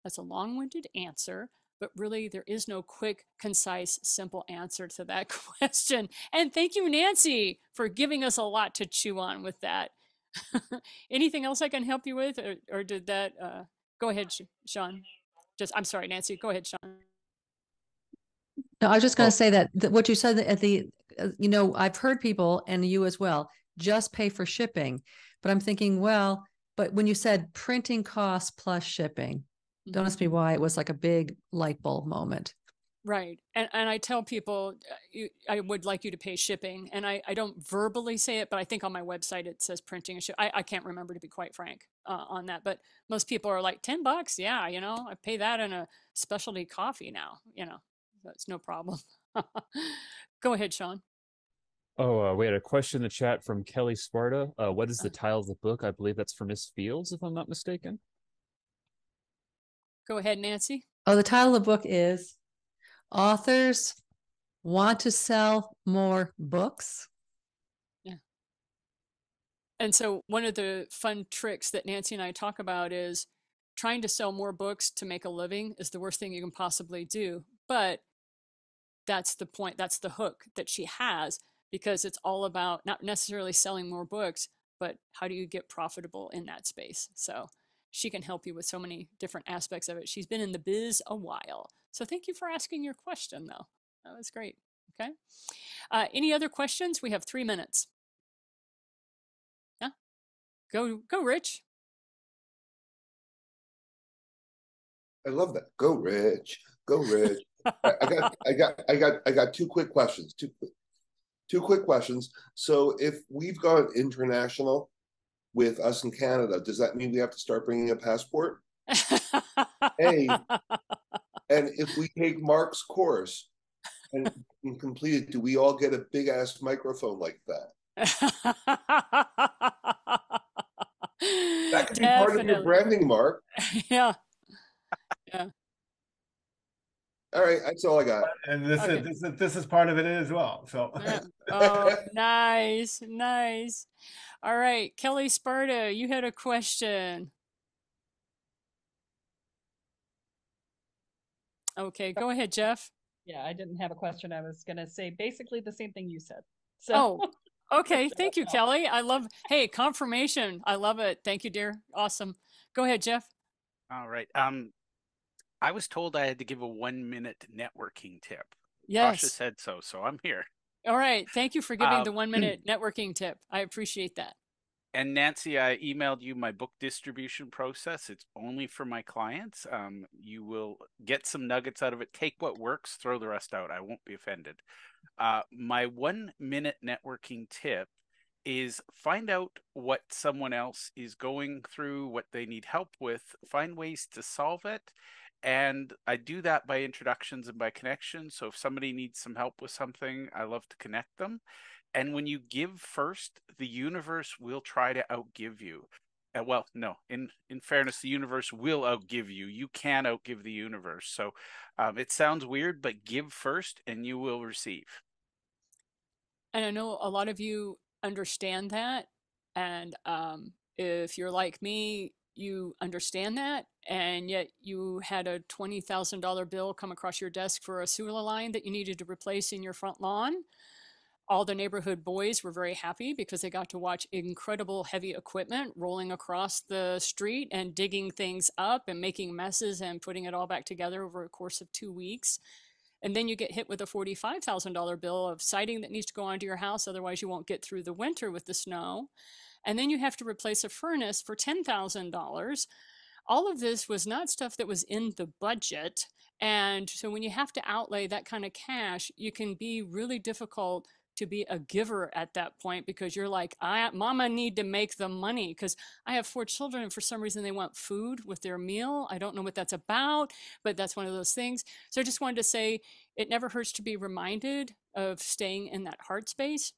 that's a long-winded answer, but really there is no quick, concise, simple answer to that question. And thank you, Nancy, for giving us a lot to chew on with that. Anything else I can help you with, or did that? Go ahead, Sean. I'm sorry, Nancy. Go ahead, Sean. No, I was just going to say that what you said at the, I've heard people, and you as well, just pay for shipping. But I'm thinking, well, but when you said printing costs plus shipping, don't ask me why it was like a big light bulb moment. Right. And I tell people, I would like you to pay shipping. And I don't verbally say it, but I think on my website it says printing and shipping. I can't remember, to be quite frank, on that. But most people are like, $10. Yeah, I pay that in a specialty coffee now. That's no problem. Go ahead, Sean. Oh, we had a question in the chat from Kelly Sparta. What is the title of the book? I believe that's for Miss Fields, if I'm not mistaken. Go ahead, Nancy. Oh, the title of the book is Authors Want to Sell More Books. Yeah. And so one of the fun tricks that Nancy and I talk about is trying to sell more books to make a living is the worst thing you can possibly do. But that's the point. That's the hook that she has, because it's all about not necessarily selling more books, but how do you get profitable in that space? So she can help you with so many different aspects of it. She's been in the biz a while. So thank you for asking your question, though. That was great. Okay. Any other questions? We have 3 minutes. Yeah. Go, Rich. I love that. Go, Rich. Go, Rich. I got two quick questions. Two quick questions. So if we've gone international with us in Canada, does that mean we have to start bringing a passport? A, and if we take Mark's course and complete it, do we all get a big ass microphone like that? That could be part of your branding, Mark. Yeah. Yeah. All right, that's all I got. And this is part of it as well. So yeah. Oh, nice. All right, Kelly Sparta, you had a question. Okay, go ahead, Jeff. Yeah, I didn't have a question. I was going to say basically the same thing you said. So. Oh, okay. Thank you, Kelly. Hey, confirmation. I love it. Thank you, dear. Awesome. Go ahead, Jeff. All right. I was told I had to give a 1-minute networking tip. Yes. Tasha said so I'm here. All right. Thank you for giving the 1-minute networking tip. I appreciate that. And Nancy, I emailed you my book distribution process. It's only for my clients. You will get some nuggets out of it. Take what works, throw the rest out. I won't be offended. My 1-minute networking tip is find out what someone else is going through, what they need help with, find ways to solve it. And I do that by introductions and by connections. So if somebody needs some help with something, I love to connect them. And when you give first, the universe will try to outgive you. Well, no, in fairness, the universe will outgive you. You can outgive the universe. So it sounds weird, but give first and you will receive. And I know a lot of you understand that. And if you're like me, you understand that. And yet you had a $20,000 bill come across your desk for a sewer line that you needed to replace in your front lawn. All the neighborhood boys were very happy because they got to watch incredible heavy equipment rolling across the street and digging things up and making messes and putting it all back together over a course of 2 weeks. And then you get hit with a $45,000 bill of siding that needs to go onto your house. Otherwise, you won't get through the winter with the snow. And then you have to replace a furnace for $10,000. All of this was not stuff that was in the budget. And so when you have to outlay that kind of cash, you can be really difficult to be a giver at that point, because you're like, mama need to make the money, because I have 4 children and for some reason they want food with their meal. I don't know what that's about, but that's one of those things. So I just wanted to say it never hurts to be reminded of staying in that heart space.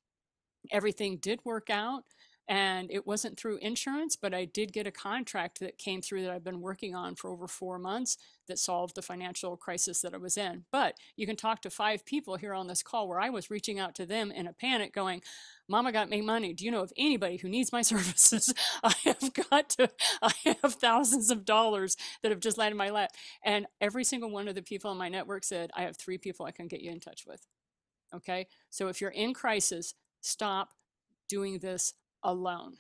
Everything did work out. And it wasn't through insurance, but I did get a contract that came through that I've been working on for over 4 months that solved the financial crisis that I was in. But you can talk to 5 people here on this call where I was reaching out to them in a panic going, Mama got me money. Do you know of anybody who needs my services? I have thousands of dollars that have just landed in my lap. And every single one of the people in my network said, I have 3 people I can get you in touch with. Okay. So if you're in crisis, stop doing this alone.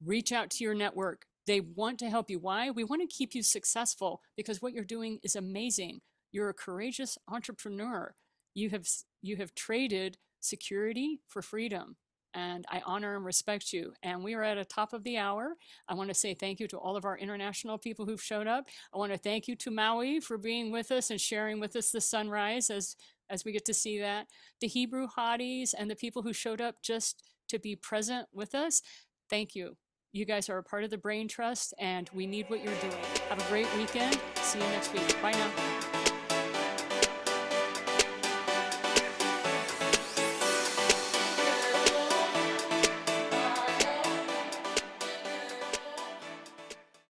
Reach out to your network. They want to help you. Why? We want to keep you successful because what you're doing is amazing. You're a courageous entrepreneur. You have traded security for freedom. And I honor and respect you. And we are at the top of the hour. I want to say thank you to all of our international people who've showed up. I want to thank you to Maui for being with us and sharing with us the sunrise as we get to see that. The Hebrew hotties and the people who showed up just to be present with us. Thank you. You guys are a part of the Brain Trust, and we need what you're doing. Have a great weekend. See you next week. Bye now.